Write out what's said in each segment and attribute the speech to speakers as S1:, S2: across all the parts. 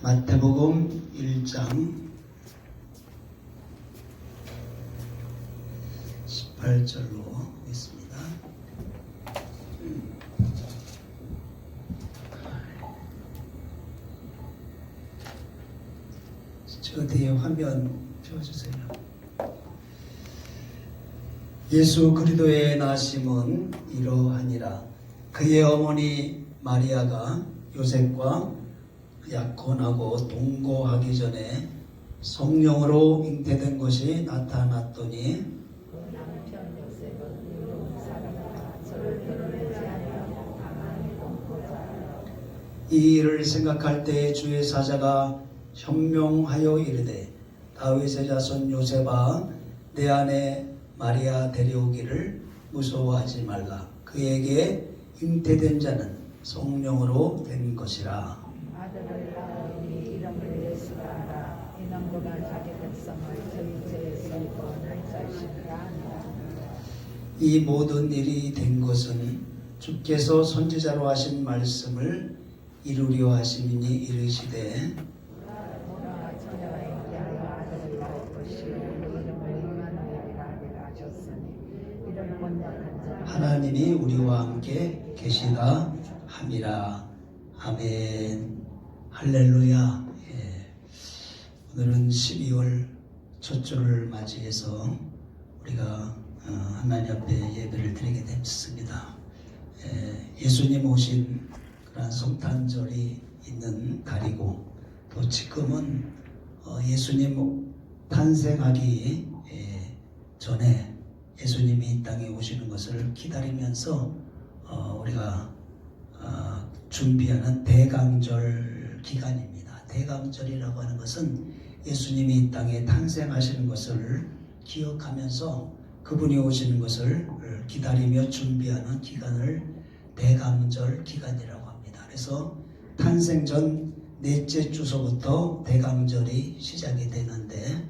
S1: 마태복음 1장 18절로 있습니다. 저 뒤에 화면 펴주세요. 예수 그리스도의 나심은 이러하니라. 그의 어머니 마리아가 요셉과 약혼하고 동거하기 전에 성령으로 잉태된 것이 나타났더니 이 일을 생각할 때 주의 사자가 현명하여 이르되 다윗의 자손 요셉아 내 아내 마리아 데려오기를 무서워하지 말라. 그에게 잉태된 자는 성령으로 된 것이라.
S2: 아들을 낳으니 이름을 예수라 하라. 이는 그가 자기 백성을 저희 죄에서 구원할 자신이라 하니라.
S1: 이 모든 일이 된 것은 주께서 선지자로 하신 말씀을 이루려 하심이니 이르시되
S2: 보라 처녀가 잉태하여 아들을 낳을 것이요 이름을 임마누엘이라 하리라 하셨으니 이를 번역한 자는
S1: 하나님이 우리와 함께 계시다 함이라. 아멘. 할렐루야. 오늘은 12월 첫 주를 맞이해서 우리가 하나님 앞에 예배를 드리게 됐습니다. 예수님 오신 그런 성탄절이 있는 달이고 또 지금은 예수님 탄생하기 전에 예수님이 이 땅에 오시는 것을 기다리면서 우리가 준비하는 대강절 기간입니다. 대강절이라고 하는 것은 예수님이 이 땅에 탄생하시는 것을 기억하면서 그분이 오시는 것을 기다리며 준비하는 기간을 대강절 기간이라고 합니다. 그래서 탄생 전 넷째 주서부터 대강절이 시작이 되는데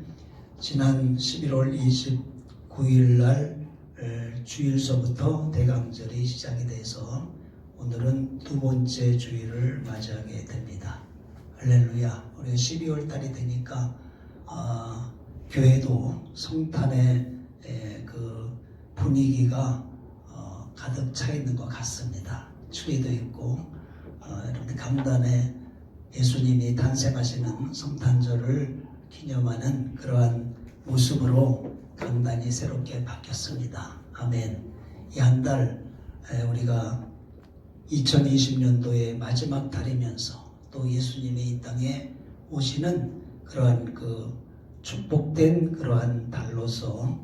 S1: 지난 11월 29일 날 주일서부터 대강절이 시작이 돼서 오늘은 두 번째 주일을 맞이하게 됩니다. 할렐루야. 우리가 12월 달이 되니까 교회도 성탄의 그 분위기가 가득 차 있는 것 같습니다. 추리도 있고 이렇게 강단에 예수님이 탄생하시는 성탄절을 기념하는 그러한 모습으로 강단이 새롭게 바뀌었습니다. 아멘. 이 한 달 우리가 2020년도의 마지막 달이면서 또 예수님이 이 땅에 오시는 그러한 그 축복된 그러한 달로서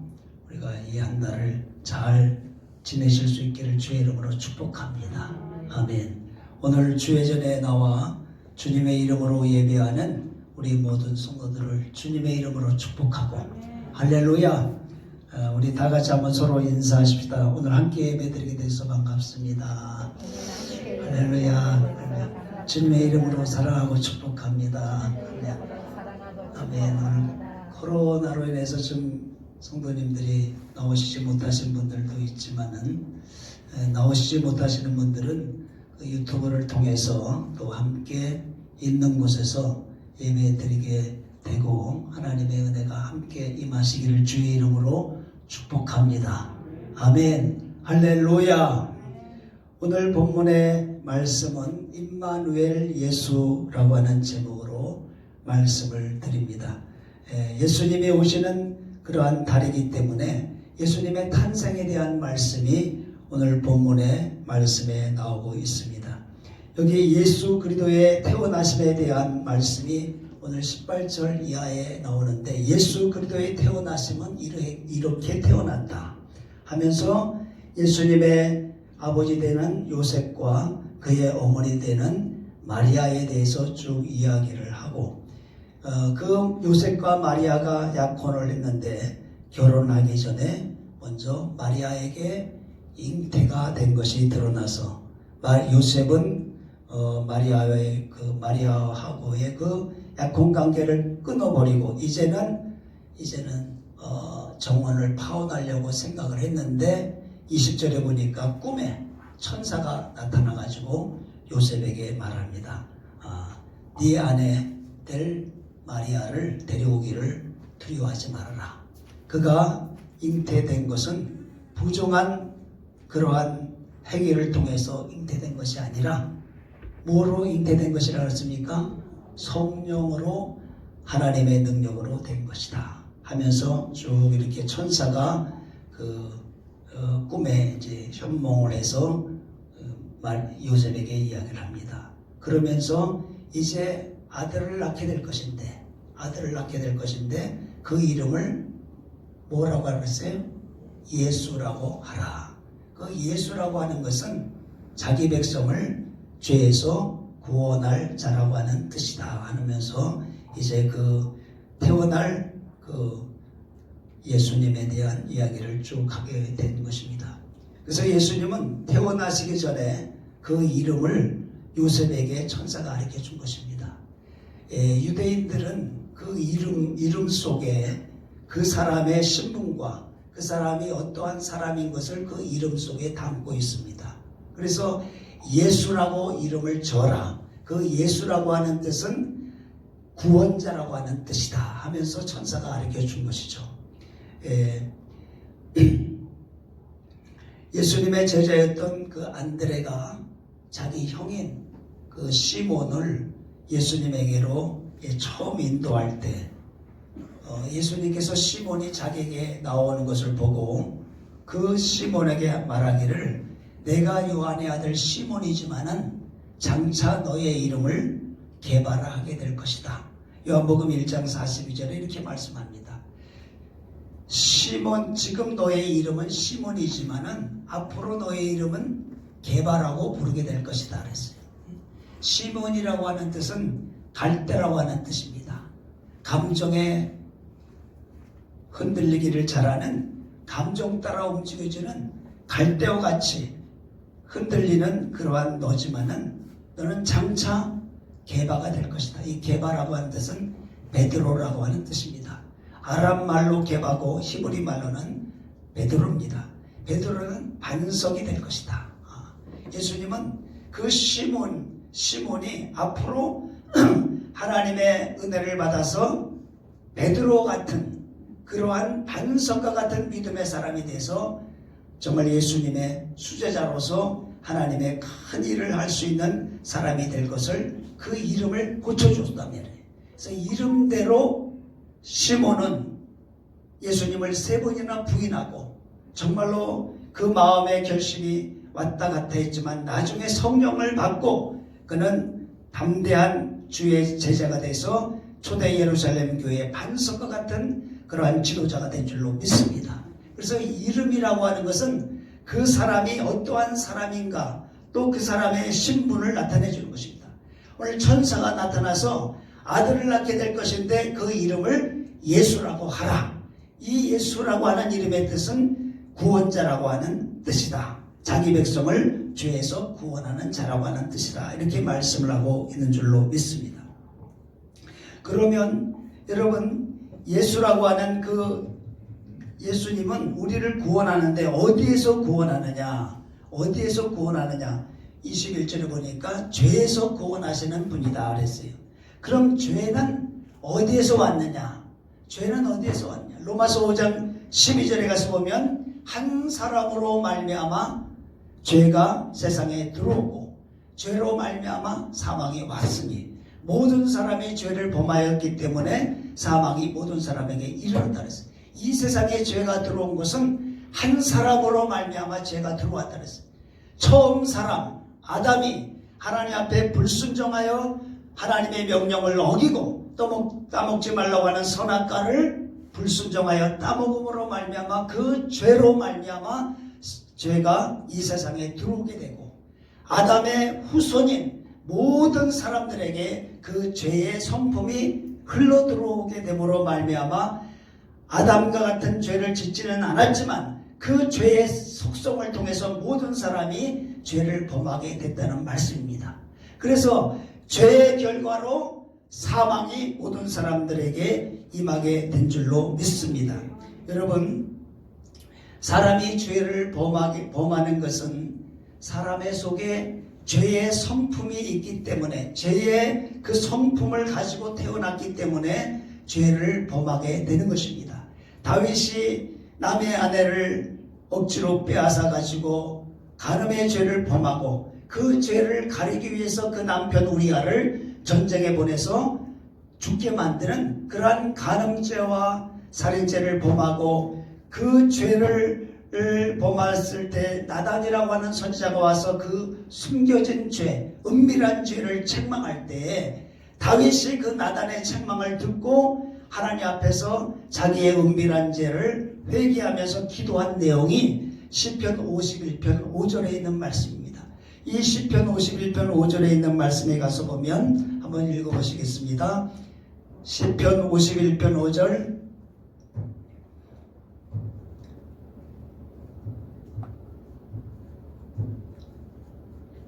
S1: 우리가 이 한 달을 잘 지내실 수 있기를 주의 이름으로 축복합니다. 아멘. 오늘 주회전에 나와 주님의 이름으로 예배하는 우리 모든 성도들을 주님의 이름으로 축복하고 할렐루야. 우리 다 같이 한번 서로 인사하십시다. 오늘 함께 예배드리게 돼서 반갑습니다. 할렐루야. 주님의 이름으로 사랑하고 축복합니다. 아멘. 오늘 코로나로 인해서 좀 성도님들이 나오시지 못하신 분들도 있지만은 나오시지 못하시는 분들은 그 유튜브를 통해서 또 함께 있는 곳에서 예배드리게 되고 하나님의 은혜가 함께 임하시기를 주의 이름으로 축복합니다. 아멘. 할렐루야. 오늘 본문의 말씀은 임마누엘 예수라고 하는 제목으로 말씀을 드립니다. 예수님이 오시는 그러한 달이기 때문에 예수님의 탄생에 대한 말씀이 오늘 본문의 말씀에 나오고 있습니다. 여기 예수 그리스도의 태어나심에 대한 말씀이 오늘 18절 이하에 나오는데 예수 그리스도의 태어나심은 이렇게 태어났다 하면서 예수님의 아버지 되는 요셉과 그의 어머니 되는 마리아에 대해서 쭉 이야기를 하고 그 요셉과 마리아가 약혼을 했는데 결혼하기 전에 먼저 마리아에게 잉태가 된 것이 드러나서 요셉은 마리아하고의 그 약혼 관계를 끊어버리고 이제는 정원을 파혼하려고 생각을 했는데 20절에 보니까 꿈에 천사가 나타나가지고 요셉에게 말합니다. 네 아내 될 마리아를 데려오기를 두려워하지 말아라. 그가 잉태된 것은 부정한 그러한 행위를 통해서 잉태된 것이 아니라 뭐로 잉태된 것이라 했습니까? 성령으로 하나님의 능력으로 된 것이다 하면서 쭉 이렇게 천사가 꿈에 이제 현몽을 해서 요셉에게 이야기를 합니다. 그러면서 이제 아들을 낳게 될 것인데 그 이름을 뭐라고 하랬어요? 예수라고 하라. 그 예수라고 하는 것은 자기 백성을 죄에서 구원할 자라고 하는 뜻이다 하면서 이제 태어날 예수님에 대한 이야기를 쭉 하게 된 것입니다. 그래서 예수님은 태어나시기 전에 그 이름을 요셉에게 천사가 가르쳐 준 것입니다. 유대인들은 그 이름 속에 그 사람의 신분과 그 사람이 어떠한 사람인 것을 그 이름 속에 담고 있습니다. 그래서 예수라고 이름을 줘라. 그 예수라고 하는 뜻은 구원자라고 하는 뜻이다 하면서 천사가 가르쳐 준 것이죠. 예수님의 제자였던 그 안드레가 자기 형인 그 시몬을 예수님에게로 처음 인도할 때 예수님께서 시몬이 자기에게 나오는 것을 보고 그 시몬에게 말하기를 내가 요한의 아들 시몬이지만은 장차 너의 이름을 개발하게 될 것이다. 요한복음 1장 42절에 이렇게 말씀합니다. 시몬, 지금 너의 이름은 시몬이지만은 앞으로 너의 이름은 개발하고 부르게 될 것이다 그랬어요. 시몬이라고 하는 뜻은 갈대라고 하는 뜻입니다. 감정에 흔들리기를 잘하는, 감정 따라 움직여지는 갈대와 같이 흔들리는 그러한 너지만은 너는 장차 개바가 될 것이다. 이 개바라고 하는 뜻은 베드로라고 하는 뜻입니다. 아람 말로 개바고 히브리 말로는 베드로입니다. 베드로는 반석이 될 것이다. 예수님은 그 시몬이 앞으로 하나님의 은혜를 받아서 베드로 같은 그러한 반석과 같은 믿음의 사람이 돼서 정말 예수님의 수제자로서 하나님의 큰 일을 할 수 있는 사람이 될 것을 그 이름을 고쳐줬다며. 그래서 이름대로 시몬은 예수님을 3번이나 부인하고 정말로 그 마음의 결심이 왔다 갔다 했지만 나중에 성령을 받고 그는 담대한 주의 제자가 돼서 초대 예루살렘 교회의 반석과 같은 그러한 지도자가 된 줄로 믿습니다. 그래서 이름이라고 하는 것은 그 사람이 어떠한 사람인가 또 그 사람의 신분을 나타내 주는 것입니다. 오늘 천사가 나타나서 아들을 낳게 될 것인데 그 이름을 예수라고 하라. 이 예수라고 하는 이름의 뜻은 구원자라고 하는 뜻이다. 자기 백성을 죄에서 구원하는 자라고 하는 뜻이다. 이렇게 말씀을 하고 있는 줄로 믿습니다. 그러면 여러분, 예수라고 하는 그 예수님은 우리를 구원하는데 어디에서 구원하느냐? 21절에 보니까 죄에서 구원하시는 분이다 그랬어요. 그럼 죄는 어디에서 왔느냐? 로마서 5장 12절에 가서 보면 한 사람으로 말미암아 죄가 세상에 들어오고 죄로 말미암아 사망이 왔으니 모든 사람이 죄를 범하였기 때문에 사망이 모든 사람에게 이르렀다 그랬어요. 이 세상에 죄가 들어온 것은 한 사람으로 말미암아 죄가 들어왔다 그랬어요. 처음 사람 아담이 하나님 앞에 불순종하여 하나님의 명령을 어기고 따먹지 말라고 하는 선악과를 불순종하여 따먹음으로 말미암아 그 죄로 말미암아 죄가 이 세상에 들어오게 되고 아담의 후손인 모든 사람들에게 그 죄의 성품이 흘러 들어오게 됨으로 말미암아 아담과 같은 죄를 짓지는 않았지만 그 죄의 속성을 통해서 모든 사람이 죄를 범하게 됐다는 말씀입니다. 그래서 죄의 결과로 사망이 모든 사람들에게 임하게 된 줄로 믿습니다. 여러분, 사람이 죄를 범하는 것은 사람의 속에 죄의 성품이 있기 때문에, 죄의 그 성품을 가지고 태어났기 때문에 죄를 범하게 되는 것입니다. 다윗이 남의 아내를 억지로 빼앗아 가지고 간음의 죄를 범하고, 그 죄를 가리기 위해서 그 남편 우리아를 전쟁에 보내서 죽게 만드는 그러한 간음죄와 살인죄를 범하고, 그 죄를 범했을 때 나단이라고 하는 선지자가 와서 그 숨겨진 죄, 은밀한 죄를 책망할 때에 다윗이 그 나단의 책망을 듣고 하나님 앞에서 자기의 은밀한 죄를 회개하면서 기도한 내용이 시편 51편 5절에 있는 말씀입니다. 이 시편 51편 5절에 있는 말씀에 가서 보면 한번 읽어보시겠습니다. 시편 51편 5절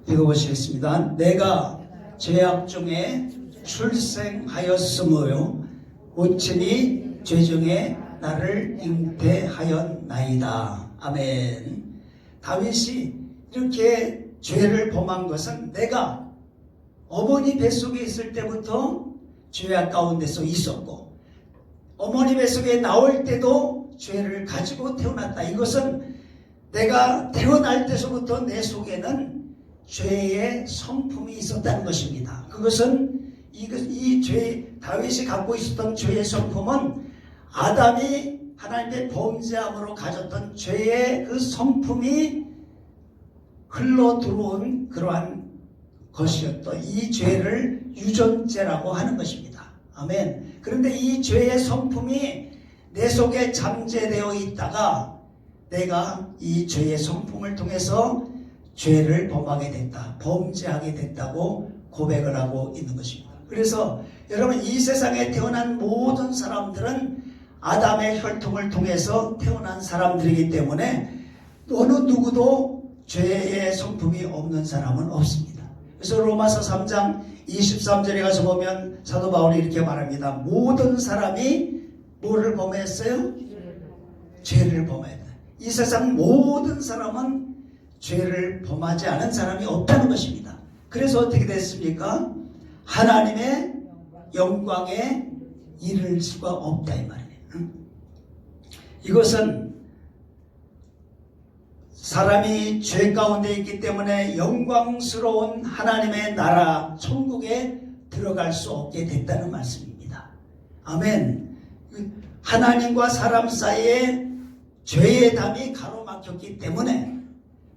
S1: 읽어보시겠습니다. 내가 죄악 중에 출생하였으므로 오친이 죄 중에 나를 잉태하였나이다. 아멘. 다윗이 이렇게 죄를 범한 것은 내가 어머니 뱃속에 있을 때부터 죄악 가운데서 있었고, 어머니 뱃속에 나올 때도 죄를 가지고 태어났다. 이것은 내가 태어날 때서부터 내 속에는 죄의 성품이 있었다는 것입니다. 그것은 이 죄, 다윗이 갖고 있었던 죄의 성품은 아담이 하나님의 범죄함으로 가졌던 죄의 그 성품이 흘러 들어온 그러한 것이었던 이 죄를 유전죄라고 하는 것입니다. 아멘. 그런데 이 죄의 성품이 내 속에 잠재되어 있다가 내가 이 죄의 성품을 통해서 죄를 범하게 됐다, 범죄하게 됐다고 고백을 하고 있는 것입니다. 그래서 여러분, 이 세상에 태어난 모든 사람들은 아담의 혈통을 통해서 태어난 사람들이기 때문에 어느 누구도 죄의 성품이 없는 사람은 없습니다. 그래서 로마서 3장 23절에 가서 보면 사도 바울이 이렇게 말합니다. 모든 사람이 뭐를 범했어요? 죄를 범했다. 이 세상 모든 사람은 죄를 범하지 않은 사람이 없다는 것입니다. 그래서 어떻게 됐습니까? 하나님의 영광에 이를 수가 없다 이 말이에요. 이것은 사람이 죄 가운데 있기 때문에 영광스러운 하나님의 나라 천국에 들어갈 수 없게 됐다는 말씀입니다. 아멘. 하나님과 사람 사이에 죄의 담이 가로막혔기 때문에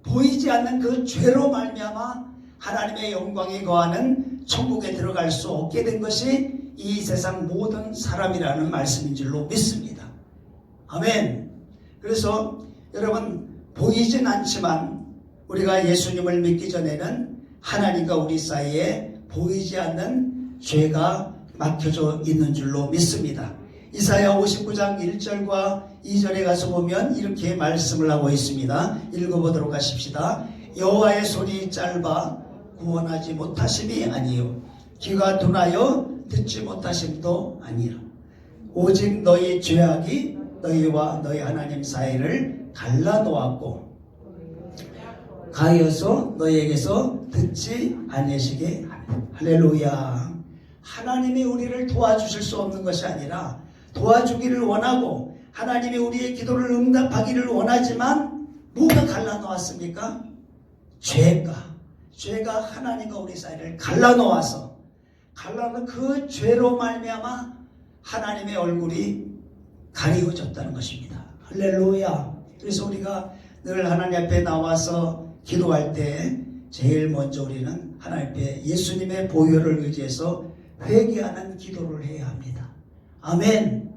S1: 보이지 않는 그 죄로 말미암아 하나님의 영광이 거하는 천국에 들어갈 수 없게 된 것이 이 세상 모든 사람이라는 말씀인 줄로 믿습니다. 아멘. 그래서 여러분, 보이진 않지만 우리가 예수님을 믿기 전에는 하나님과 우리 사이에 보이지 않는 죄가 막혀져 있는 줄로 믿습니다. 이사야 59장 1절과 2절에 가서 보면 이렇게 말씀을 하고 있습니다. 읽어보도록 하십시다. 여호와의 손이 짧아 구원하지 못하심이 아니요, 귀가 둔하여 듣지 못하심도 아니라 오직 너희 죄악이 너희와 너희 하나님 사이를 갈라놓았고 가여서 너희에게서 듣지 아니시게 하네. 할렐루야. 하나님이 우리를 도와주실 수 없는 것이 아니라 도와주기를 원하고 하나님이 우리의 기도를 응답하기를 원하지만 뭐가 갈라놓았습니까? 죄가 하나님과 우리 사이를 갈라놓아서 갈라놓은 그 죄로 말미암아 하나님의 얼굴이 가리워졌다는 것입니다. 할렐루야. 그래서 우리가 늘 하나님 앞에 나와서 기도할 때 제일 먼저 우리는 하나님 앞에 예수님의 보혈을 의지해서 회개하는 기도를 해야 합니다. 아멘.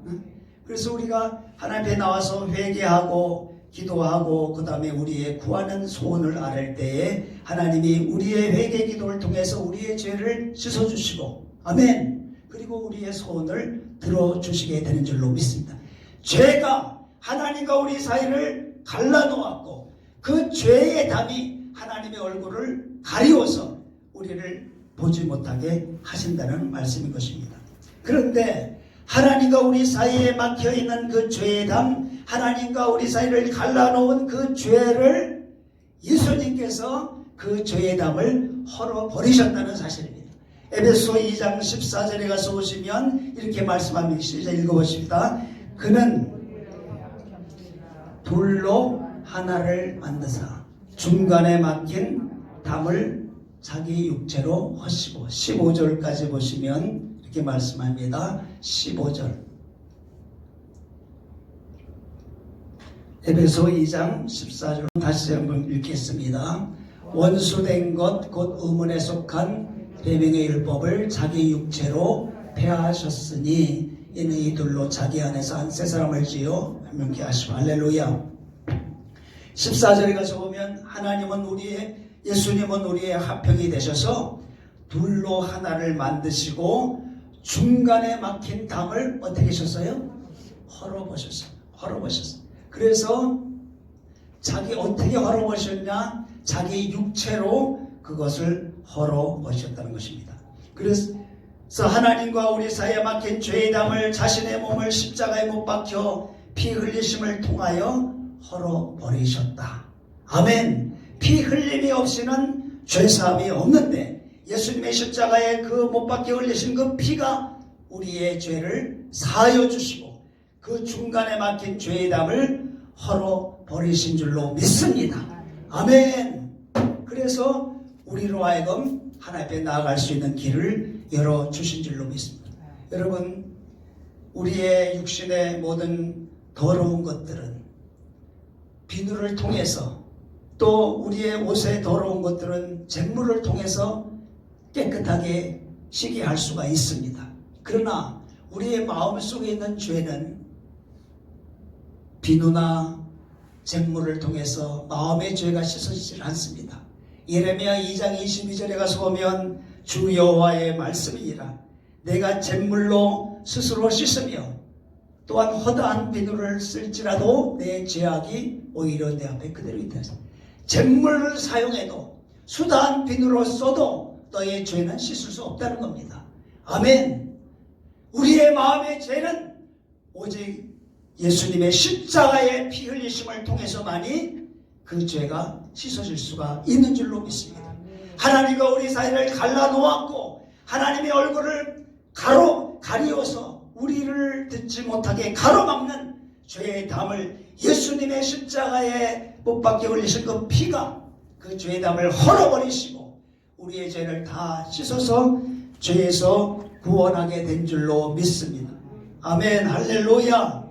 S1: 그래서 우리가 하나님 앞에 나와서 회개하고 기도하고 그 다음에 우리의 구하는 소원을 아뢰 때에 하나님이 우리의 회개 기도를 통해서 우리의 죄를 씻어주시고 아멘. 그리고 우리의 소원을 들어주시게 되는 줄로 믿습니다. 죄가 하나님과 우리 사이를 갈라놓았고 그 죄의 담이 하나님의 얼굴을 가리워서 우리를 보지 못하게 하신다는 말씀인 것입니다. 그런데 하나님과 우리 사이에 막혀있는 그 죄의 담, 하나님과 우리 사이를 갈라놓은 그 죄를 예수님께서 그 죄의 담을 헐어버리셨다는 사실입니다. 에베소 2장 14절에 가서 보시면 이렇게 말씀합니다. 시작 읽어보십니다. 그는 돌로 하나를 만드사 중간에 막힌 담을 자기 육체로 하시고 15절까지 보시면 이렇게 말씀합니다. 15절 에베소 2장 14절 다시 한번 읽겠습니다. 원수된 것 곧 의문에 속한 계명의 율법을 자기 육체로 폐하셨으니 이는 이들로 자기 안에서 한 새 사람을 지어 명케 하시고 할렐루야. 14절에 가서 보면 예수님은 우리의 화평이 되셔서 둘로 하나를 만드시고 중간에 막힌 담을 어떻게 하셨어요? 헐어버셨어요. 그래서 어떻게 헐어버셨냐? 자기 육체로 그것을 헐어버셨다는 것입니다. 그래서 하나님과 우리 사이에 막힌 죄의 담을 자신의 몸을 십자가에 못 박혀 피 흘리심을 통하여 헐어버리셨다. 아멘. 피 흘림이 없이는 죄사함이 없는데 예수님의 십자가에 그 못 박혀 흘리신 그 피가 우리의 죄를 사하여 주시고 그 중간에 막힌 죄의 담을 헐어버리신 줄로 믿습니다. 아멘. 그래서 우리로 하여금 하나님 앞에 나아갈 수 있는 길을 열어주신 줄로 믿습니다. 여러분, 우리의 육신의 모든 더러운 것들은 비누를 통해서 또 우리의 옷의 더러운 것들은 잿물을 통해서 깨끗하게 쉬게 할 수가 있습니다. 그러나 우리의 마음 속에 있는 죄는 비누나 잿물을 통해서 마음의 죄가 씻어지지 않습니다. 예레미야 2장 22절에 가서 보면 주 여호와의 말씀이니라 내가 잿물로 스스로 씻으며 또한 허다한 비누를 쓸지라도 내 죄악이 오히려 내 앞에 그대로 있다. 잿물을 사용해도 수다한 비누로 써도 너의 죄는 씻을 수 없다는 겁니다. 아멘. 우리의 마음의 죄는 오직 예수님의 십자가의 피 흘리심을 통해서만이 그 죄가 씻어질 수가 있는 줄로 믿습니다. 하나님과 우리 사이를 갈라놓았고 하나님의 얼굴을 가리워서 우리를 듣지 못하게 가로막는 죄의 담을 예수님의 십자가에 못 박혀 흘리신 그 피가 그 죄의 담을 헐어버리시고 우리의 죄를 다 씻어서 죄에서 구원하게 된 줄로 믿습니다. 아멘. 할렐루야.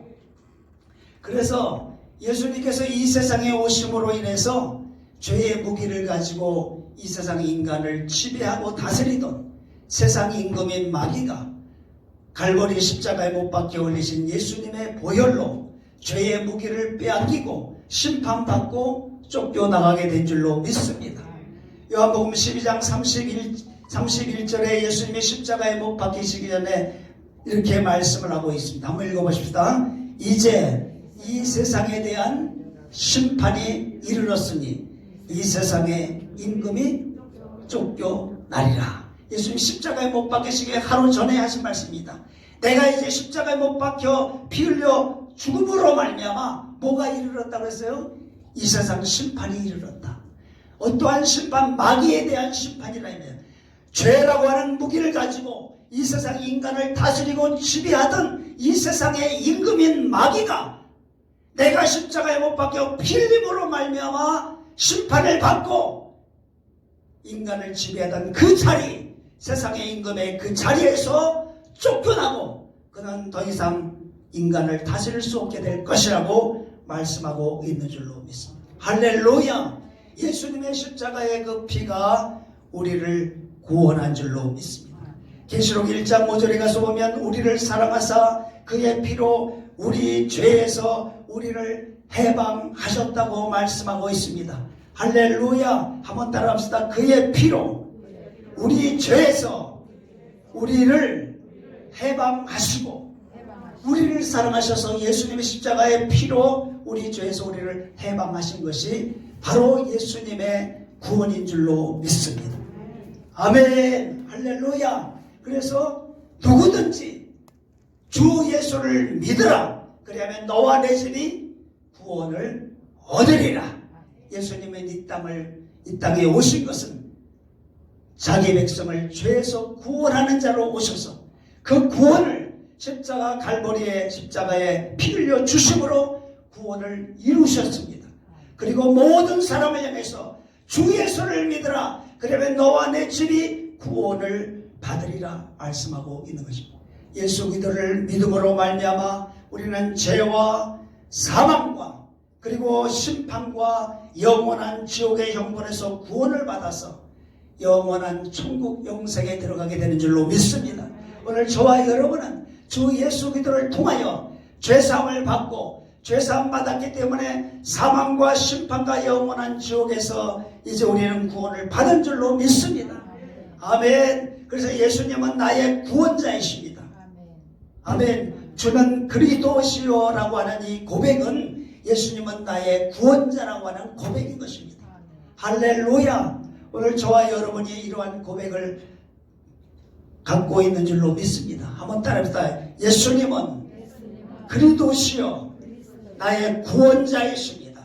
S1: 그래서 예수님께서 이 세상에 오심으로 인해서 죄의 무기를 가지고 이 세상 인간을 지배하고 다스리던 세상 임금인 마귀가 갈보리 십자가에 못 박혀 올리신 예수님의 보혈로 죄의 무기를 빼앗기고 심판받고 쫓겨나가게 된 줄로 믿습니다. 요한복음 12장 31절에 예수님이 십자가에 못 박히시기 전에 이렇게 말씀을 하고 있습니다. 한번 읽어보십시다. 이제 이 세상에 대한 심판이 이르렀으니 이 세상의 임금이 쫓겨나리라. 예수님 십자가에 못 박히시기 하루 전에 하신 말씀입니다. 내가 이제 십자가에 못 박혀 피 흘려 죽음으로 말미암아 뭐가 이르렀다고 했어요? 이 세상 심판이 이르렀다. 어떠한 심판? 마귀에 대한 심판이라며 죄라고 하는 무기를 가지고 이 세상 인간을 다스리고 지배하던 이 세상의 임금인 마귀가 내가 십자가에 못 박혀 피 흘림으로 말미암아 심판을 받고 인간을 지배하던 그 자리, 세상의 임금의 그 자리에서 쫓겨나고 그는 더 이상 인간을 다스릴 수 없게 될 것이라고 말씀하고 있는 줄로 믿습니다. 할렐루야. 예수님의 십자가의 그 피가 우리를 구원한 줄로 믿습니다. 계시록 1장 5절에 가서 보면 우리를 사랑하사 그의 피로 우리 죄에서 우리를 해방하셨다고 말씀하고 있습니다. 할렐루야. 한번 따라합시다. 그의 피로 우리 죄에서 우리를 해방하시고 우리를 사랑하셔서 예수님의 십자가의 피로 우리 죄에서 우리를 해방하신 것이 바로 예수님의 구원인 줄로 믿습니다. 아멘. 할렐루야. 그래서 누구든지 주 예수를 믿으라. 그리하면 너와 내 집이 구원을 얻으리라. 예수님의 네 땀을 이 땅에 오신 것은 자기 백성을 죄에서 구원하는 자로 오셔서 그 구원을 십자가 갈보리의 십자가에 피 흘려 주심으로 구원을 이루셨습니다. 그리고 모든 사람을 향해서 주 예수를 믿으라. 그러면 너와 내 집이 구원을 받으리라 말씀하고 있는 것입니다. 예수 그리스도를 믿음으로 말미암아 우리는 죄와 사망과 그리고 심판과 영원한 지옥의 형벌에서 구원을 받아서 영원한 천국 영생에 들어가게 되는 줄로 믿습니다. 오늘 저와 여러분은 주 예수 그리스도를 통하여 죄사함을 받고 죄사함 받았기 때문에 사망과 심판과 영원한 지옥에서 이제 우리는 구원을 받은 줄로 믿습니다. 아멘. 그래서 예수님은 나의 구원자이십니다. 아멘. 주는 그리스도시요라고 하는 이 고백은 예수님은 나의 구원자라고 하는 고백인 것입니다. 할렐루야. 오늘 저와 여러분이 이러한 고백을 갖고 있는 줄로 믿습니다. 한번 따라합시다. 예수님은 그리스도시요 나의 구원자이십니다.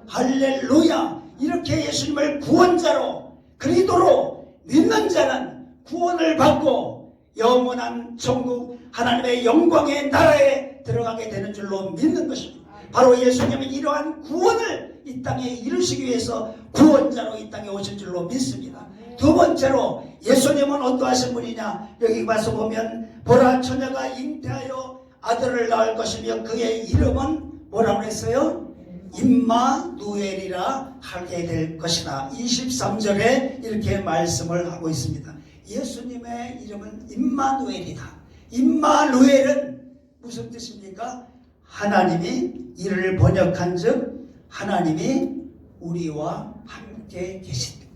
S1: 할렐루야. 이렇게 예수님을 구원자로 그리스도로 믿는 자는 구원을 받고 영원한 천국 하나님의 영광의 나라에 들어가게 되는 줄로 믿는 것입니다. 바로 예수님은 이러한 구원을 이 땅에 이루시기 위해서 구원자로 이 땅에 오신 줄로 믿습니다. 두 번째로 예수님은 어떠하신 분이냐. 여기 봐서 보면 보라 처녀가 잉태하여 아들을 낳을 것이며 그의 이름은 뭐라고 했어요? 임마누엘이라 하게 될 것이다. 23절에 이렇게 말씀을 하고 있습니다. 예수님의 이름은 임마누엘이다. 임마누엘은 무슨 뜻입니까? 하나님이 이를 번역한 즉 하나님이 우리와 함께 계신다.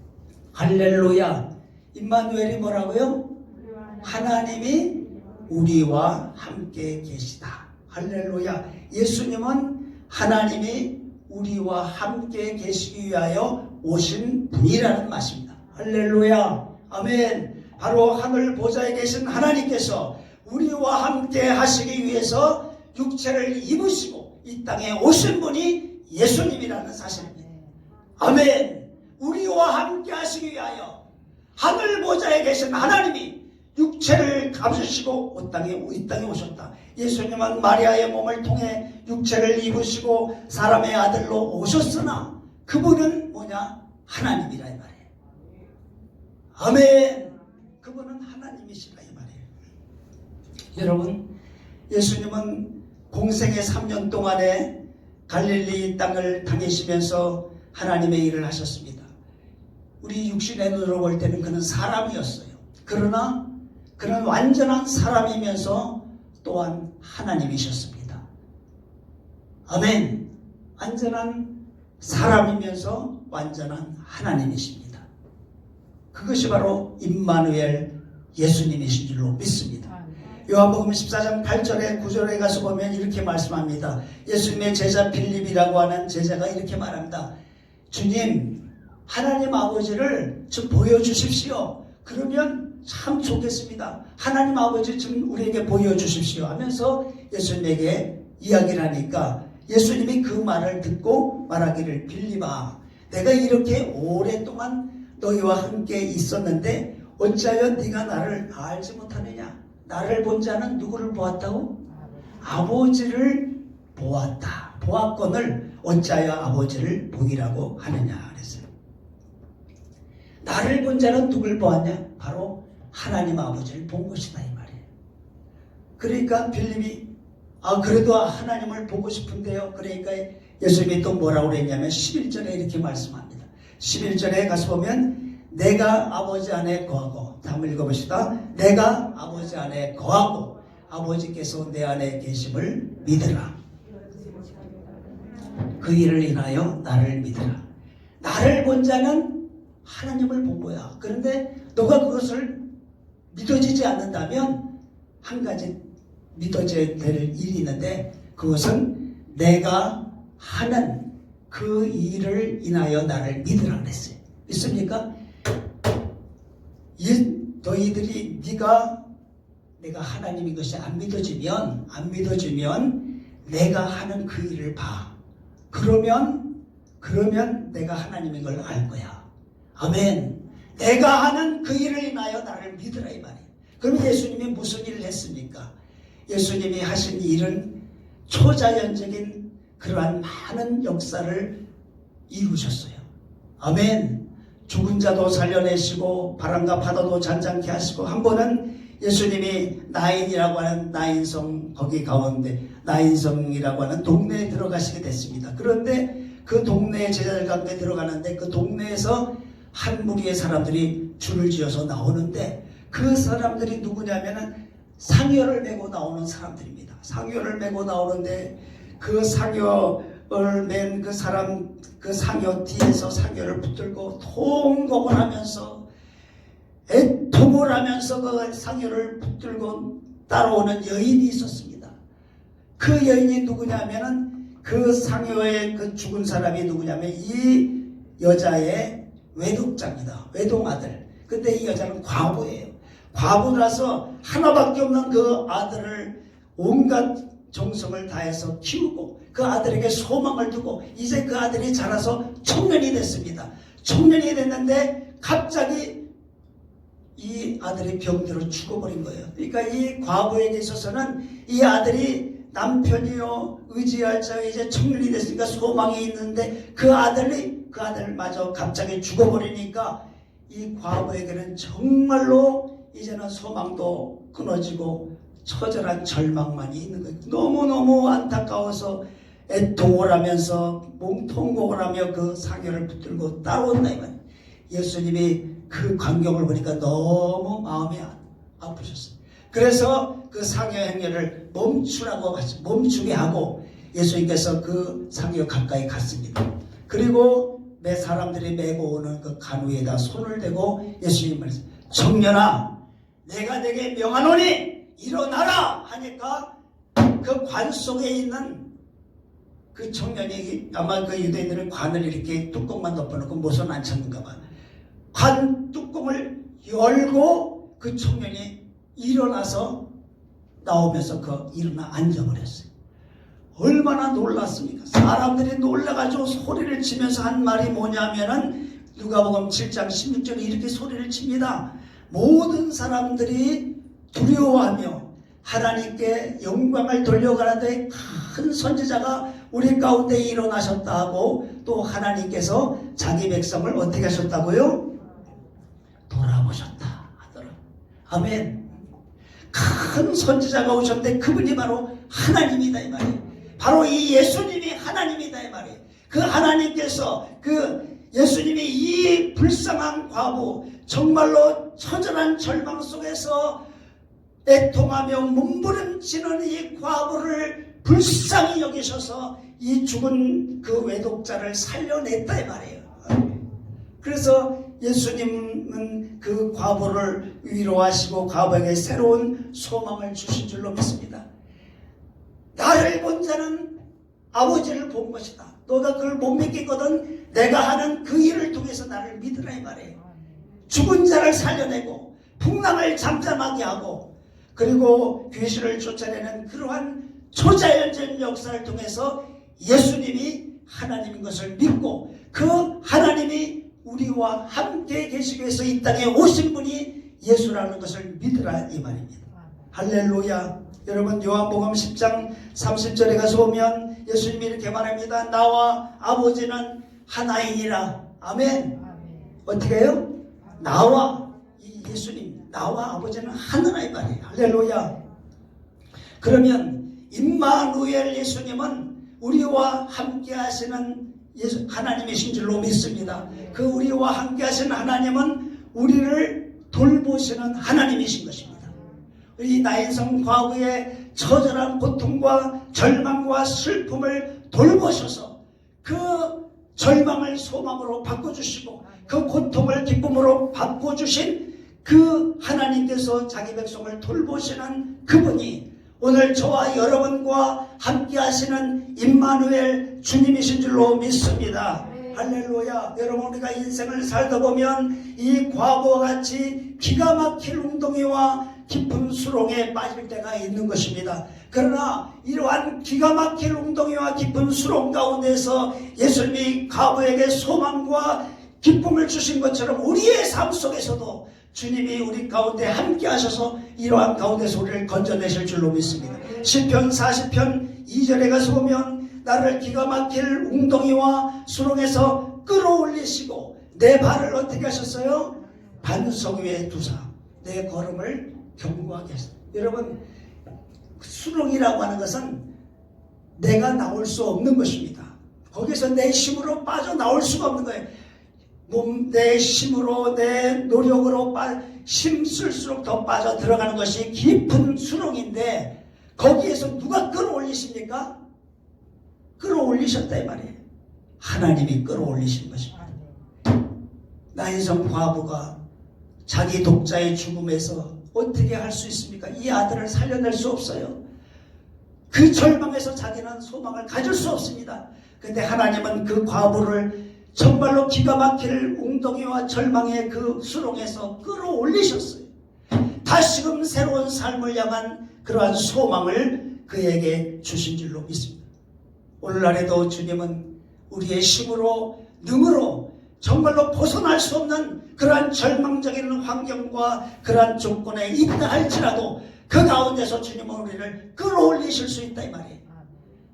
S1: 할렐루야. 임마누엘이 뭐라고요? 하나님이 우리와 함께 계시다. 할렐루야. 예수님은 하나님이 우리와 함께 계시기 위하여 오신 분이라는 말씀입니다. 할렐루야. 아멘. 바로 하늘 보좌에 계신 하나님께서 우리와 함께 하시기 위해서 육체를 입으시고 이 땅에 오신 분이 예수님이라는 사실입니다. 아멘. 우리와 함께 하시기 위하여 하늘 보좌에 계신 하나님이 육체를 가지시고 이 땅에 오셨다. 예수님은 마리아의 몸을 통해 육체를 입으시고 사람의 아들로 오셨으나 그분은 뭐냐? 하나님이라 이 말이에요. 아멘. 그분은 하나님이시라 이 말이에요. 여러분, 예수님은 공생의 3년 동안에 갈릴리 땅을 다니시면서 하나님의 일을 하셨습니다. 우리 육신의 눈으로 볼 때는 그는 사람이었어요. 그러나 그는 완전한 사람이면서 또한 하나님이셨습니다. 아멘. 완전한 사람이면서 완전한 하나님이십니다. 그것이 바로 임마누엘 예수님이신 줄로 믿습니다. 요한복음 14장 8절에 9절에 가서 보면 이렇게 말씀합니다. 예수님의 제자 빌립이라고 하는 제자가 이렇게 말합니다. 주님, 하나님 아버지를 좀 보여주십시오. 그러면 참 좋겠습니다. 하나님 아버지 좀 우리에게 보여주십시오 하면서 예수님에게 이야기를 하니까 예수님이 그 말을 듣고 말하기를 빌립아, 내가 이렇게 오랫동안 너희와 함께 있었는데 어찌하여 네가 나를 알지 못하느냐? 나를 본 자는 누구를 보았다고? 아버지를 보았다. 보았거늘 어찌하여 아버지를 보이라고 하느냐 그랬어요. 나를 본 자는 누굴 보았냐? 바로 하나님 아버지를 본 것이다 이 말이에요. 그러니까 빌립이 그래도 하나님을 보고 싶은데요. 그러니까 예수님이 또 뭐라고 그랬냐면 11절에 이렇게 말씀합니다. 11절에 가서 보면 내가 아버지 안에 거하고, 다음 읽어봅시다. 내가 아버지 안에 거하고 아버지께서 내 안에 계심을 믿으라. 그 일을 인하여 나를 믿으라. 나를 본 자는 하나님을 본 거야. 그런데 너가 그것을 믿어지지 않는다면 한 가지 믿어져야 될 일이 있는데 그것은 내가 하는 그 일을 인하여 나를 믿으라 그랬어요. 믿습니까? 너희들이 내가 하나님인 것이 안 믿어지면 내가 하는 그 일을 봐. 그러면 내가 하나님인 걸 알 거야. 아멘. 내가 하는 그 일을 인하여 나를 믿으라 이 말이에요. 그럼 예수님이 무슨 일을 했습니까? 예수님이 하신 일은 초자연적인 그러한 많은 역사를 이루셨어요. 아멘. 죽은 자도 살려내시고 바람과 파도도 잔잔케 하시고, 한 번은 예수님이 나인이라고 하는 나인성, 거기 가운데 나인성이라고 하는 동네에 들어가시게 됐습니다. 그런데 그 동네에 제자들 가운데 들어가는데 그 동네에서 한 무리의 사람들이 줄을 지어서 나오는데, 그 사람들이 누구냐면은 상여를 메고 나오는 사람들입니다. 상여를 메고 나오는데 그 상여를 맨 그 사람, 그 상여 뒤에서 상여를 붙들고 통곡을 하면서 애통을 하면서 그 상여를 붙들고 따라오는 여인이 있었습니다. 그 여인이 누구냐면은 그 상여의 그 죽은 사람이 누구냐면 이 여자의 외독자입니다. 외동아들. 근데 이 여자는 과부예요. 과부라서 하나밖에 없는 그 아들을 온갖 정성을 다해서 키우고 그 아들에게 소망을 두고 이제 그 아들이 자라서 청년이 됐습니다. 청년이 됐는데 갑자기 이 아들이 병들어 죽어버린 거예요. 그러니까 이 과부에게 있어서는 이 아들이 남편이요 의지할 자 이제 청년이 됐으니까 소망이 있는데 그 아들마저 갑자기 죽어버리니까 이 과부에게는 정말로 이제는 소망도 끊어지고 처절한 절망만이 있는 거예요. 너무너무 안타까워서 애통을 하면서 통곡을 하며 그 상여를 붙들고 따라온다 이 말이에요. 예수님이 그 광경을 보니까 너무 마음이 아프셨어요. 그래서 그 상여 행렬을 멈추게 하고 예수님께서 그 상여 가까이 갔습니다. 그리고 매 사람들이 메고 오는 그 간우에다 손을 대고 예수님 말씀, 청년아 내가 내게 명하노니 일어나라 하니까 그 관 속에 있는 그 청년이, 아마 그 유대인들은 관을 이렇게 뚜껑만 덮어놓고 못은 안 찾는가 봐. 관 뚜껑을 열고 그 청년이 일어나서 나오면서 일어나 앉아버렸어요. 얼마나 놀랐습니까? 사람들이 놀라가지고 소리를 치면서 한 말이 뭐냐면은 누가복음 7장 16절에 이렇게 소리를 칩니다. 모든 사람들이 두려워하며 하나님께 영광을 돌려가는데 큰 선지자가 우리 가운데 일어나셨다 하고, 또 하나님께서 자기 백성을 어떻게 하셨다고요? 돌아보셨다 하더라. 아멘. 큰 선지자가 오셨는데 그분이 바로 하나님이다 이 말이에요. 바로 이 예수님이 하나님이다 이 말이에요. 그 하나님께서 예수님이 이 불쌍한 과부, 정말로 처절한 절망 속에서 애통하며 몸부림치는 이 과부를 불쌍히 여기셔서 이 죽은 그 외독자를 살려냈다 이 말이에요. 그래서 예수님은 그 과부를 위로하시고 과부에게 새로운 소망을 주신 줄로 믿습니다. 나를 본 자는 아버지를 본 것이다. 너가 그걸 못 믿겠거든 내가 하는 그 일을 통해서 나를 믿으라 이 말이에요. 죽은 자를 살려내고 풍랑을 잠잠하게 하고 그리고 귀신을 쫓아내는 그러한 초자연적인 역사를 통해서 예수님이 하나님인 것을 믿고 그 하나님이 우리와 함께 계시기 위해서 이 땅에 오신 분이 예수라는 것을 믿으라 이 말입니다. 할렐루야. 여러분 요한복음 10장 30절에 가서 보면 예수님이 이렇게 말합니다. 나와 아버지는 하나이니라. 아멘. 어떻게 해요? 나와 이 예수님, 나와 아버지는 하나라 이 말이에요. 할렐루야. 그러면 임마누엘 예수님은 우리와 함께 하시는 하나님이신 줄로 믿습니다. 그 우리와 함께 하시는 하나님은 우리를 돌보시는 하나님이신 것입니다. 이 나인성 과부의 처절한 고통과 절망과 슬픔을 돌보셔서 그 절망을 소망으로 바꿔주시고 그 고통을 기쁨으로 바꿔주신 그 하나님께서 자기 백성을 돌보시는 그분이 오늘 저와 여러분과 함께 하시는 임마누엘 주님이신 줄로 믿습니다. 할렐루야. 여러분 우리가 인생을 살다 보면 이 과거와 같이 기가 막힐 웅덩이와 깊은 수렁에 빠질 때가 있는 것입니다. 그러나 이러한 기가 막힐 웅덩이와 깊은 수렁 가운데서 예수님이 과부에게 소망과 기쁨을 주신 것처럼 우리의 삶 속에서도 주님이 우리 가운데 함께 하셔서 이러한 가운데서 우리를 건져내실 줄로 믿습니다. 시편 40편 2절에 가서 보면 나를 기가 막힐 웅덩이와 수렁에서 끌어올리시고 내 발을 어떻게 하셨어요? 반석 위에 두사 내 걸음을 견고하게 하셨어요. 여러분, 수렁이라고 하는 것은 내가 나올 수 없는 것입니다. 거기서 내 힘으로 빠져나올 수가 없는 거예요. 내 힘으로 내 노력으로 힘쓸수록 더 빠져 들어가는 것이 깊은 수렁인데 거기에서 누가 끌어올리십니까? 끌어올리셨다 이 말이에요. 하나님이 끌어올리신 것입니다. 나인성 과부가 자기 독자의 죽음에서 어떻게 할 수 있습니까? 이 아들을 살려낼 수 없어요. 그 절망에서 자기는 소망을 가질 수 없습니다. 근데 하나님은 그 과부를 정말로 기가 막힐 웅덩이와 절망의 그 수렁에서 끌어올리셨어요. 다시금 새로운 삶을 향한 그러한 소망을 그에게 주신 줄로 믿습니다. 오늘날에도 주님은 우리의 힘으로 능으로 정말로 벗어날 수 없는 그러한 절망적인 환경과 그러한 조건에 있다 할지라도 그 가운데서 주님은 우리를 끌어올리실 수 있다 이 말이에요.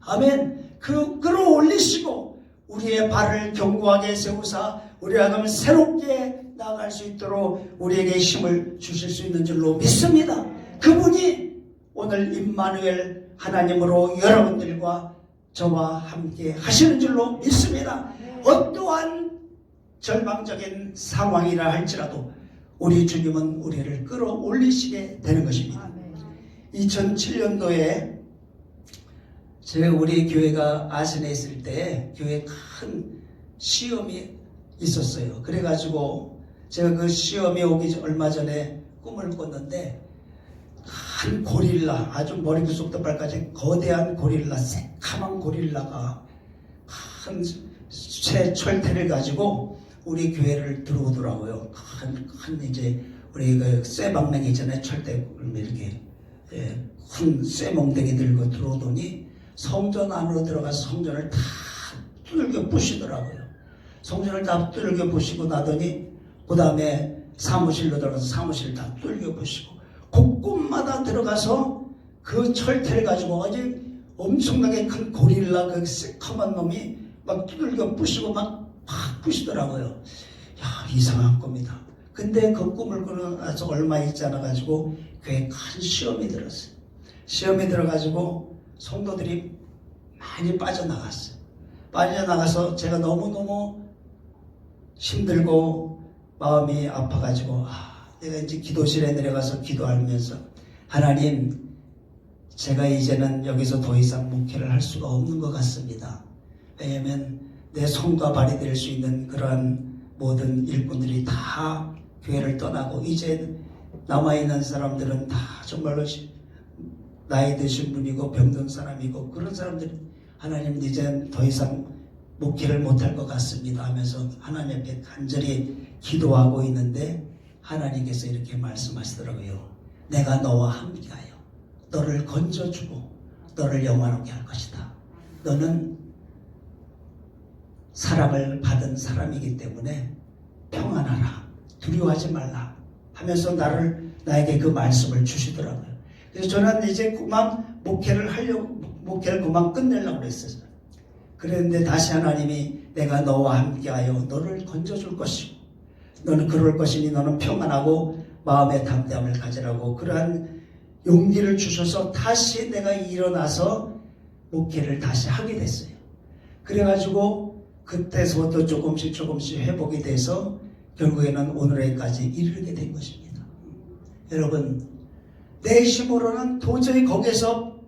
S1: 아멘. 그 끌어올리시고 우리의 발을 견고하게 세우사 우리가 새롭게 나아갈 수 있도록 우리에게 힘을 주실 수 있는 줄로 믿습니다. 그분이 오늘 임마누엘 하나님으로 여러분들과 저와 함께 하시는 줄로 믿습니다. 어떠한 절망적인 상황이라 할지라도 우리 주님은 우리를 끌어올리시게 되는 것입니다. 2007년도에 제가 우리 교회가 아신에 있을 때 교회에 큰 시험이 있었어요. 그래가지고 제가 그 시험이 오기 얼마 전에 꿈을 꿨는데 큰 고릴라, 아주 머리부터 발까지 거대한 고릴라, 새카만 고릴라가 큰 새 철퇴를 가지고 우리 교회를 들어오더라고요. 큰 이제 우리 그 쇠방맹이 전에 철퇴 이렇게 큰 쇠몽댕이 들고 들어오더니 성전 안으로 들어가서 성전을 다 두들겨 부시더라고요. 성전을 다 두들겨 부시고 나더니 그 다음에 사무실로 들어가서 사무실을 다 두들겨 부시고 곳곳마다 들어가서 그 철퇴를 가지고 아주 엄청나게 큰 고릴라 그 새카만 놈이 막 두들겨 부시고 막 부시더라고요. 야, 이상한 꿈이다. 근데 그 꿈을 꾸고 나서 얼마 있지 않아가지고 교회에 큰 시험이 들었어요. 시험이 들어가지고 성도들이 많이 빠져나갔어요. 빠져나가서 제가 너무너무 힘들고 마음이 아파가지고 내가 이제 기도실에 내려가서 기도하면서 하나님, 제가 이제는 여기서 더 이상 목회를 할 수가 없는 것 같습니다. 왜냐하면 내 손과 발이 될 수 있는 그러한 모든 일꾼들이 다 교회를 떠나고 이제 남아있는 사람들은 다 정말로 나이 드신 분이고 병든 사람이고 그런 사람들이 하나님 이제 더 이상 목회를 못할 것 같습니다 하면서 하나님 앞에 간절히 기도하고 있는데 하나님께서 이렇게 말씀하시더라고요. 내가 너와 함께하여 너를 건져주고 너를 영화롭게 할 것이다. 너는 사랑을 받은 사람이기 때문에 평안하라, 두려워하지 말라 하면서 나에게 그 말씀을 주시더라고요. 그래서 저는 이제 그만 목회를 그만 끝내려고 그랬어요. 그랬는데 다시 하나님이 내가 너와 함께하여 너를 건져줄 것이고 너는 그럴 것이니 너는 평안하고 마음의 담대함을 가지라고 그러한 용기를 주셔서 다시 내가 일어나서 목회를 다시 하게 됐어요. 그래가지고 그때서부터 조금씩 회복이 돼서 결국에는 오늘에까지 이르게 된 것입니다. 여러분, 내 힘으로는 도저히 거기서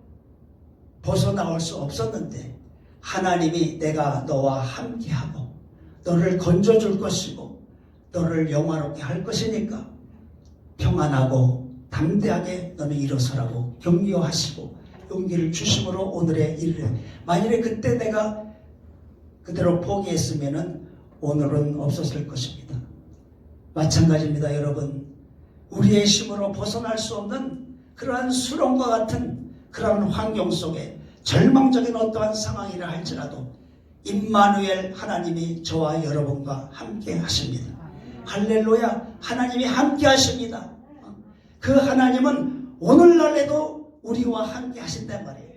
S1: 벗어나올 수 없었는데 하나님이 내가 너와 함께하고 너를 건져줄 것이고 너를 영화롭게 할 것이니까 평안하고 담대하게 너는 일어서라고 격려하시고 용기를 주심으로 오늘에 이르래. 만일에 그때 내가 그대로 포기했으면 오늘은 없었을 것입니다. 마찬가지입니다. 여러분, 우리의 힘으로 벗어날 수 없는 그러한 수렁과 같은 그러한 환경 속에 절망적인 어떠한 상황이라 할지라도 임마누엘 하나님이 저와 여러분과 함께 하십니다. 할렐루야. 하나님이 함께 하십니다. 그 하나님은 오늘날에도 우리와 함께 하신단 말이에요.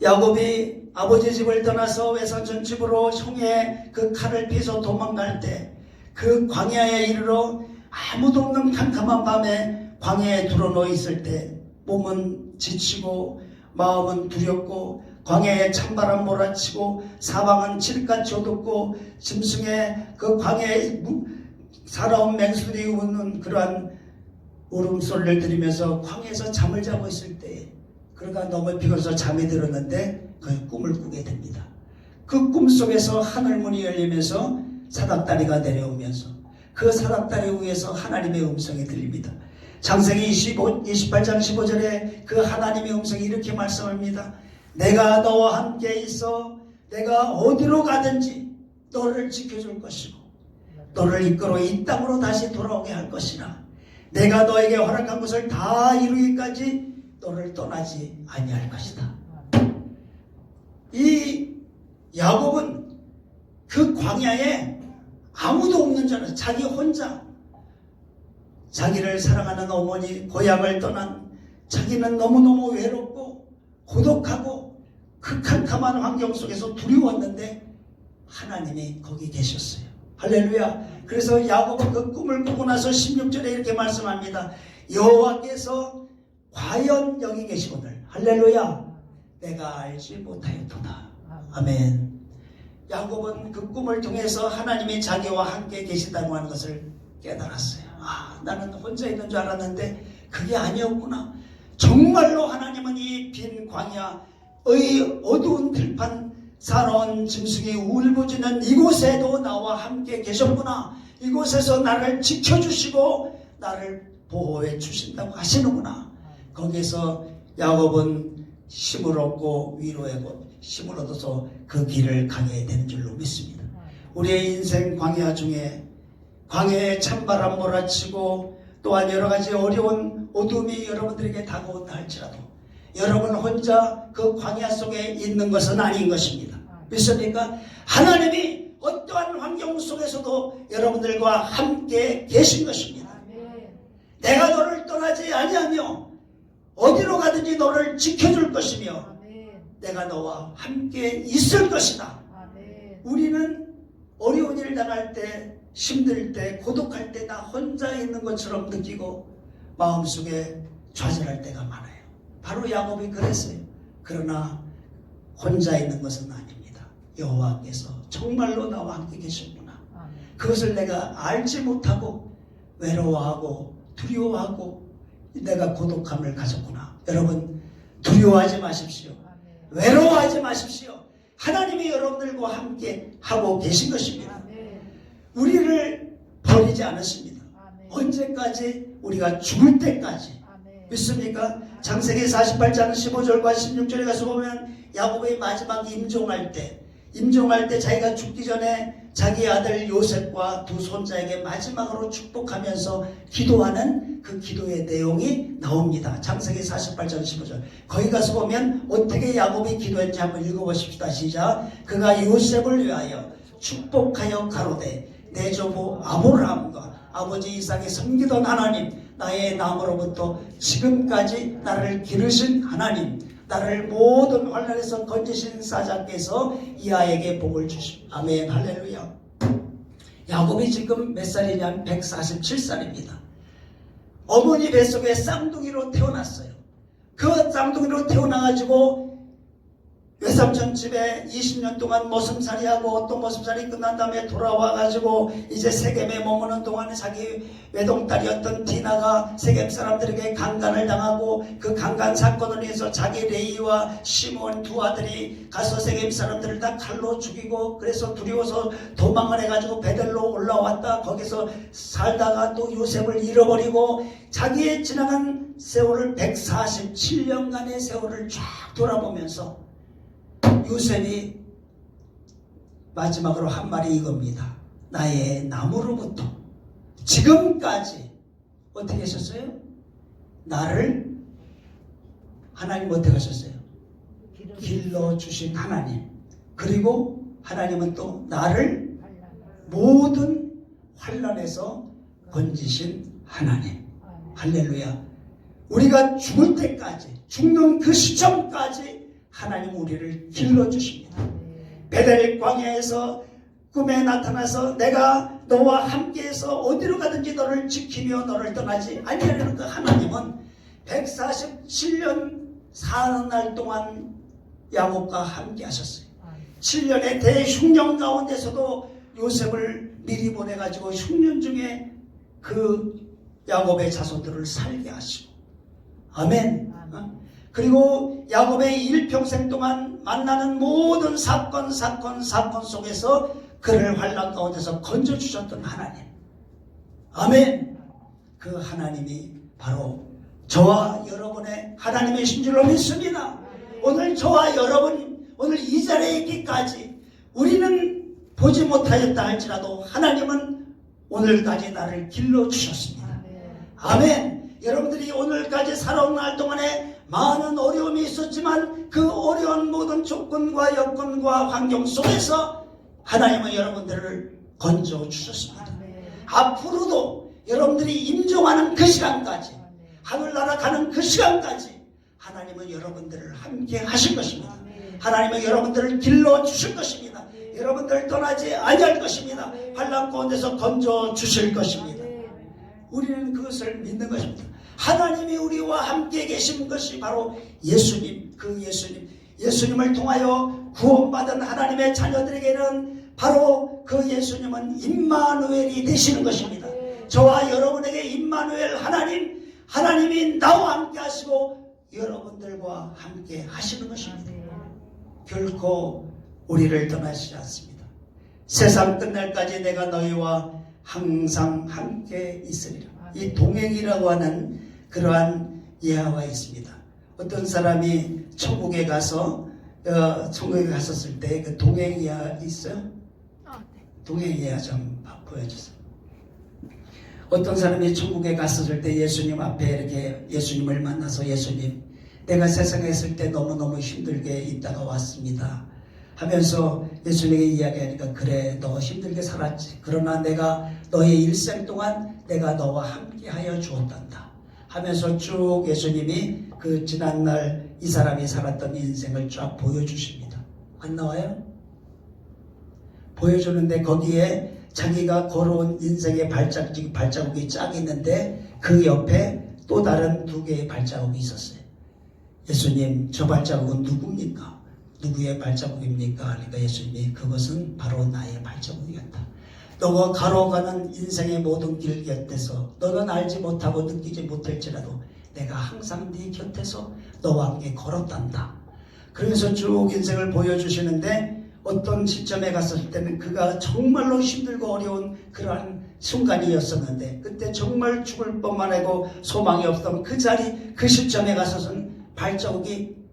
S1: 야곱이 아버지 집을 떠나서 외삼촌 집으로 형의 그 칼을 피해서 도망갈 때 그 광야에 이르러 아무도 없는 캄캄한 밤에 광야에 들어놓여 있을 때 몸은 지치고 마음은 두렵고 광야에 찬바람 몰아치고 사방은 칠흑같이 어둡고 짐승의 그 광야에 살아온 맹수들이 우는 그러한 울음소리를 들으면서 광야에서 잠을 자고 있을 때 그러니까 너무 피곤해서 잠이 들었는데 그 꿈을 꾸게 됩니다. 그 꿈속에서 하늘문이 열리면서 사닥다리가 내려오면서 그 사닥다리 위에서 하나님의 음성이 들립니다. 창세기 28장 15절에 그 하나님의 음성이 이렇게 말씀합니다. 내가 너와 함께 있어 내가 어디로 가든지 너를 지켜줄 것이고 너를 이끌어 이 땅으로 다시 돌아오게 할 것이라. 내가 너에게 허락한 것을 다 이루기까지 너를 떠나지 아니할 것이다. 이 야곱은 그 광야에 아무도 없는 줄 알았어요. 자기 혼자 자기를 사랑하는 어머니 고향을 떠난 자기는 너무너무 외롭고 고독하고 그 캄캄한 환경 속에서 두려웠는데 하나님이 거기 계셨어요. 할렐루야. 그래서 야곱은 그 꿈을 꾸고 나서 16절에 이렇게 말씀합니다. 여호와께서 과연 여기 계시거늘 할렐루야 내가 알지 못하였도다. 아멘. 야곱은 그 꿈을 통해서 하나님이 자기와 함께 계시다고 하는 것을 깨달았어요. 나는 혼자 있는 줄 알았는데 그게 아니었구나. 정말로 하나님은 이 빈 광야의 어두운 들판 살아온 짐승이 울부짖는 이곳에도 나와 함께 계셨구나. 이곳에서 나를 지켜주시고 나를 보호해 주신다고 하시는구나. 거기서 야곱은 힘을 얻고 위로하고 힘을 얻어서 그 길을 가게 되는 줄로 믿습니다. 우리의 인생 광야 중에 광야에 찬바람 몰아치고 또한 여러 가지 어려운 어둠이 여러분들에게 다가온다 할지라도 여러분 혼자 그 광야 속에 있는 것은 아닌 것입니다. 믿습니까? 하나님이 어떠한 환경 속에서도 여러분들과 함께 계신 것입니다. 내가 너를 떠나지 아니하며 어디로 가든지 너를 지켜줄 것이며 내가 너와 함께 있을 것이다. 우리는 어려운 일 당할 때 힘들 때 고독할 때 나 혼자 있는 것처럼 느끼고 마음속에 좌절할 때가 많아요. 바로 야곱이 그랬어요. 그러나 혼자 있는 것은 아닙니다. 여호와께서 정말로 나와 함께 계셨구나. 그것을 내가 알지 못하고 외로워하고 두려워하고 내가 고독함을 가졌구나. 여러분 두려워하지 마십시오. 외로워하지 마십시오. 하나님이 여러분들과 함께 하고 계신 것입니다. 우리를 버리지 않으십니다. 언제까지? 우리가 죽을 때까지. 믿습니까? 창세기 48장 15절과 16절에 가서 보면 야곱의 마지막 임종할 때 자기가 죽기 전에 자기 아들 요셉과 두 손자에게 마지막으로 축복하면서 기도하는 그 기도의 내용이 나옵니다. 창세기 48장 15절. 거기 가서 보면 어떻게 야곱이 기도했는지 한번 읽어보십시다. 시작. 그가 요셉을 위하여 축복하여 가로되 내 조부 아브라함과 아버지 이삭이 섬기던 하나님, 나의 남으로부터 지금까지 나를 기르신 하나님, 나를 모든 환난에서 건지신 사자께서 이 아이에게 복을 주십시오. 아멘. 할렐루야. 야곱이 지금 몇 살이냐면 147살입니다. 어머니 뱃속에 쌍둥이로 태어났어요. 그 쌍둥이로 태어나가지고 외삼촌 집에 20년 동안 모슴살이하고 또 모슴살이 끝난 다음에 돌아와가지고 이제 세겜에 머무는 동안에 자기 외동딸이었던 디나가 세겜 사람들에게 강간을 당하고 그 강간 사건을 위해서 자기 레이와 시몬 두 아들이 가서 세겜 사람들을 다 칼로 죽이고 그래서 두려워서 도망을 해가지고 베들로 올라왔다. 거기서 살다가 또 요셉을 잃어버리고 자기의 지나간 세월을 147년간의 세월을 쫙 돌아보면서 요셉이 마지막으로 한 말이 이겁니다. 나의 남으로부터 지금까지 어떻게 하셨어요? 나를 하나님 어떻게 하셨어요? 길러주신 하나님, 그리고 하나님은 또 나를 모든 환난에서 건지신 하나님. 할렐루야. 우리가 죽을 때까지, 죽는 그 시점까지 하나님 우리를 길러주십니다. 베델 광야에서 꿈에 나타나서 내가 너와 함께해서 어디로 가든지 너를 지키며 너를 떠나지 아니하려는 그 하나님은 147년 사는 날 동안 야곱과 함께 하셨어요. 7년의 대흉년 가운데서도 요셉을 미리 보내가지고 흉년 중에 그 야곱의 자손들을 살게 하시고, 아멘. 그리고 야곱의 일평생 동안 만나는 모든 사건 속에서 그를 환난 가운데서 건져주셨던 하나님, 아멘. 그 하나님이 바로 저와 여러분의 하나님이신 줄로 믿습니다. 오늘 저와 여러분, 오늘 이 자리에 있기까지 우리는 보지 못하였다 할지라도 하나님은 오늘까지 나를 길러주셨습니다. 아멘. 여러분들이 오늘까지 살아온 날 동안에 많은 어려움이 있었지만 그 어려운 모든 조건과 여건과 환경 속에서 하나님은 여러분들을 건져주셨습니다. 앞으로도 여러분들이 임종하는 그 시간까지, 하늘나라 가는 그 시간까지 하나님은 여러분들을 함께 하실 것입니다. 하나님은 여러분들을 길러주실 것입니다. 여러분들을 떠나지 아니할 것입니다. 환난 가운데서 건져주실 것입니다. 우리는 그것을 믿는 것입니다. 하나님이 우리와 함께 계신 것이 바로 예수님, 그 예수님을 통하여 구원받은 하나님의 자녀들에게는 바로 그 예수님은 임마누엘이 되시는 것입니다. 저와 여러분에게 임마누엘 하나님이 나와 함께 하시고 여러분들과 함께 하시는 것입니다. 결코 우리를 떠나시지 않습니다. 세상 끝날까지 내가 너희와 항상 함께 있으리라. 이 동행이라고 하는 그러한 예화가 있습니다. 어떤 사람이 천국에 갔었을 때 그 동행 예화 있어요? 동행 예화 좀 보여주세요. 어떤 사람이 천국에 갔었을 때 예수님 앞에 이렇게 예수님을 만나서, 예수님, 내가 세상에 있을 때 너무너무 힘들게 있다가 왔습니다 하면서 예수님에게 이야기하니까, 그래, 너 힘들게 살았지. 그러나 내가 너의 일생 동안 내가 너와 함께 하여 주었단다 하면서 쭉 예수님이 그 지난날 이 사람이 살았던 인생을 쫙 보여주십니다. 안 나와요? 보여주는데 거기에 자기가 걸어온 인생의 발자국이 쫙 있는데 그 옆에 또 다른 두 개의 발자국이 있었어요. 예수님, 저 발자국은 누굽니까? 누구의 발자국입니까? 그러니까 예수님이, 그것은 바로 나의 발자국이었다. 너가 걸어가는 인생의 모든 길 곁에서 너는 알지 못하고 느끼지 못할지라도 내가 항상 네 곁에서 너와 함께 걸었단다. 그러면서 쭉 인생을 보여주시는데, 어떤 시점에 갔을 때는 그가 정말로 힘들고 어려운 그러한 순간이었었는데, 그때 정말 죽을 뻔만 하고 소망이 없던 그 자리, 그 시점에 가서는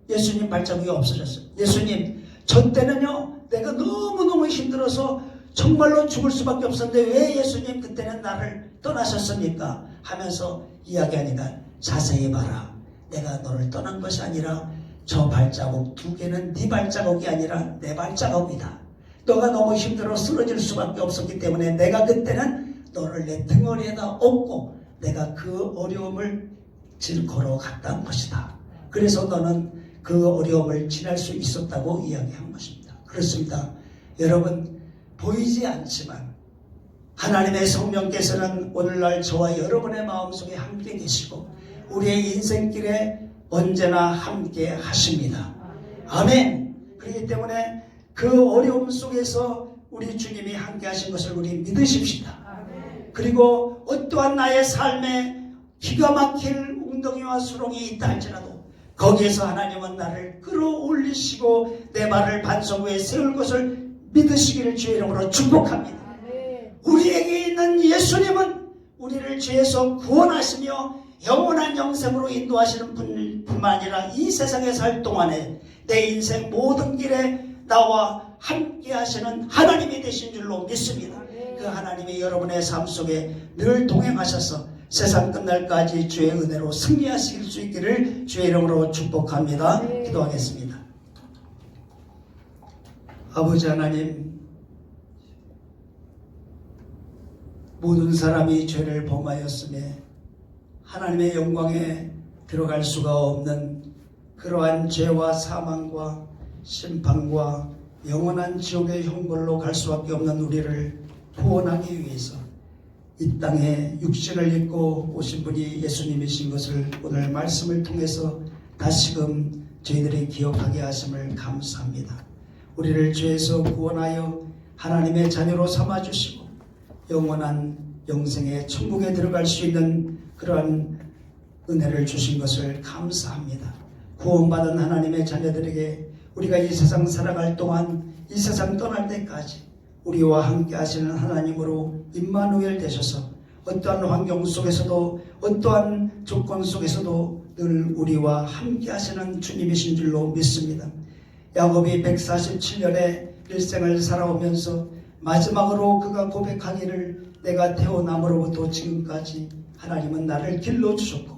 S1: 예수님 발자국이 없어졌어요. 예수님, 저 때는요 내가 너무너무 힘들어서 정말로 죽을 수밖에 없었는데 왜 예수님 그때는 나를 떠나셨습니까? 하면서 이야기하니까, 자세히 봐라, 내가 너를 떠난 것이 아니라 저 발자국 두 개는 네 발자국이 아니라 내 발자국이다. 너가 너무 힘들어 쓰러질 수밖에 없었기 때문에 내가 그때는 너를 내 등허리에다 업고 내가 그 어려움을 걸어갔다는 것이다. 그래서 너는 그 어려움을 지날 수 있었다고 이야기한 것입니다. 그렇습니다. 여러분, 보이지 않지만 하나님의 성령께서는 오늘날 저와 여러분의 마음속에 함께 계시고 우리의 인생길에 언제나 함께 하십니다. 아멘. 그렇기 때문에 그 어려움 속에서 우리 주님이 함께 하신 것을 우리 믿으십시다. 그리고 어떠한 나의 삶에 기가 막힐 웅덩이와 수렁이 있다 할지라도 거기에서 하나님은 나를 끌어올리시고 내 발을 반석 위에 세울 것을 믿으시기를 주의 이름으로 축복합니다. 우리에게 있는 예수님은 우리를 죄에서 구원하시며 영원한 영생으로 인도하시는 분뿐만 아니라 이 세상에 살 동안에 내 인생 모든 길에 나와 함께 하시는 하나님이 되신 줄로 믿습니다. 그 하나님이 여러분의 삶 속에 늘 동행하셔서 세상 끝날까지 주의 은혜로 승리하실 수 있기를 주의 이름으로 축복합니다. 기도하겠습니다. 아버지 하나님, 모든 사람이 죄를 범하였음에 하나님의 영광에 들어갈 수가 없는 그러한 죄와 사망과 심판과 영원한 지옥의 형벌로 갈 수밖에 없는 우리를 구원하기 위해서 이 땅에 육신을 입고 오신 분이 예수님이신 것을 오늘 말씀을 통해서 다시금 저희들이 기억하게 하심을 감사합니다. 우리를 죄에서 구원하여 하나님의 자녀로 삼아주시고 영원한 영생의 천국에 들어갈 수 있는 그러한 은혜를 주신 것을 감사합니다. 구원받은 하나님의 자녀들에게 우리가 이 세상 살아갈 동안 이 세상 떠날 때까지 우리와 함께 하시는 하나님으로 임마누엘 되셔서 어떠한 환경 속에서도 어떠한 조건 속에서도 늘 우리와 함께 하시는 주님이신 줄로 믿습니다. 야곱이 147년의 일생을 살아오면서 마지막으로 그가 고백하기를 내가 태어남으로부터 지금까지 하나님은 나를 길러주셨고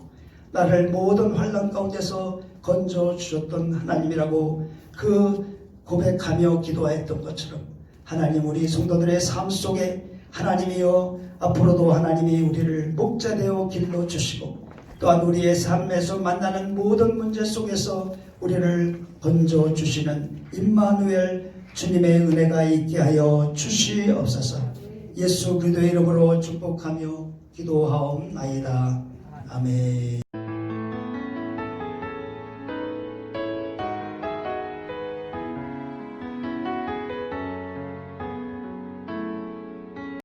S1: 나를 모든 환난 가운데서 건져주셨던 하나님이라고 그 고백하며 기도했던 것처럼 하나님 우리 성도들의 삶 속에 하나님이여 앞으로도 하나님이 우리를 목자되어 길러주시고 또한 우리의 삶에서 만나는 모든 문제 속에서 우리를 건져주시는 임마누엘 주님의 은혜가 있게 하여 주시옵소서. 예수 그리스도의 이름으로 축복하며 기도하옵나이다. 아멘.